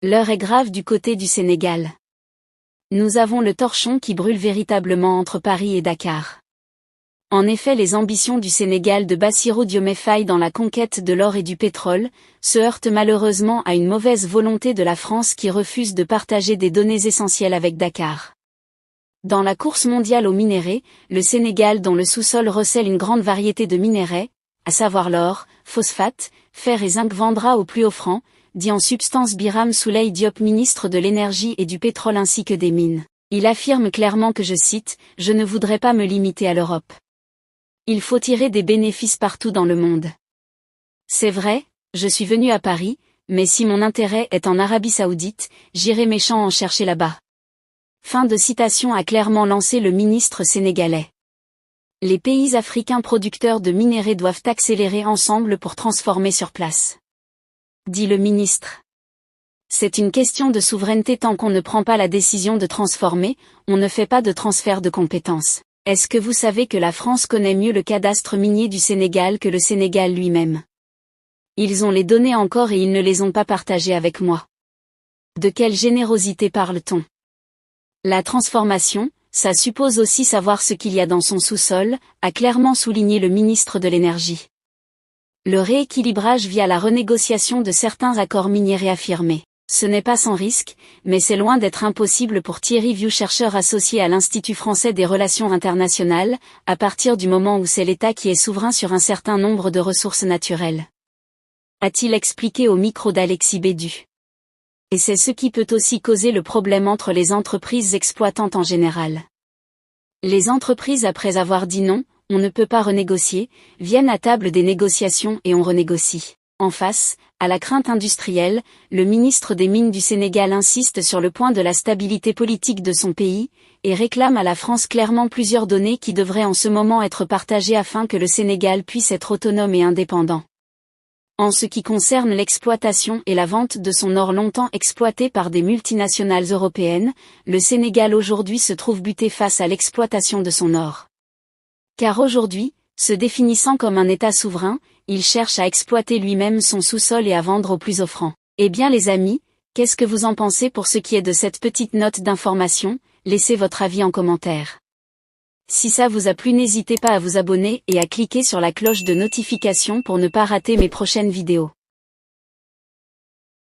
L'heure est grave du côté du Sénégal. Nous avons le torchon qui brûle véritablement entre Paris et Dakar. En effet, les ambitions du Sénégal de Bassirou Diomaye Faye dans la conquête de l'or et du pétrole se heurtent malheureusement à une mauvaise volonté de la France qui refuse de partager des données essentielles avec Dakar. Dans la course mondiale aux minéraux, le Sénégal, dont le sous-sol recèle une grande variété de minéraux, à savoir l'or, phosphate, fer et zinc, vendra au plus offrant, dit en substance Birame Souleye Diop, ministre de l'énergie et du pétrole ainsi que des mines. Il affirme clairement que, je cite, « Je ne voudrais pas me limiter à l'Europe. Il faut tirer des bénéfices partout dans le monde. C'est vrai, je suis venu à Paris, mais si mon intérêt est en Arabie Saoudite, j'irai mes champs en chercher là-bas. » Fin de citation, a clairement lancé le ministre sénégalais. Les pays africains producteurs de minéraux doivent accélérer ensemble pour transformer sur place, dit le ministre. C'est une question de souveraineté. Tant qu'on ne prend pas la décision de transformer, on ne fait pas de transfert de compétences. Est-ce que vous savez que la France connaît mieux le cadastre minier du Sénégal que le Sénégal lui-même? Ils ont les données encore et ils ne les ont pas partagées avec moi. De quelle générosité parle-t-on? La transformation, ça suppose aussi savoir ce qu'il y a dans son sous-sol, a clairement souligné le ministre de l'Énergie. Le rééquilibrage via la renégociation de certains accords miniers réaffirmés. Ce n'est pas sans risque, mais c'est loin d'être impossible pour Thierry Vieux, chercheur associé à l'Institut français des relations internationales, à partir du moment où c'est l'État qui est souverain sur un certain nombre de ressources naturelles. A-t-il expliqué au micro d'Alexis Bédu. Et c'est ce qui peut aussi causer le problème entre les entreprises exploitantes en général. Les entreprises, après avoir dit non, on ne peut pas renégocier, viennent à table des négociations et on renégocie. En face, à la crainte industrielle, le ministre des Mines du Sénégal insiste sur le point de la stabilité politique de son pays, et réclame à la France clairement plusieurs données qui devraient en ce moment être partagées afin que le Sénégal puisse être autonome et indépendant. En ce qui concerne l'exploitation et la vente de son or longtemps exploité par des multinationales européennes, le Sénégal aujourd'hui se trouve buté face à l'exploitation de son or. Car aujourd'hui, se définissant comme un État souverain, il cherche à exploiter lui-même son sous-sol et à vendre aux plus offrants. Eh bien les amis, qu'est-ce que vous en pensez? Pour ce qui est de cette petite note d'information, laissez votre avis en commentaire. Si ça vous a plu, n'hésitez pas à vous abonner et à cliquer sur la cloche de notification pour ne pas rater mes prochaines vidéos.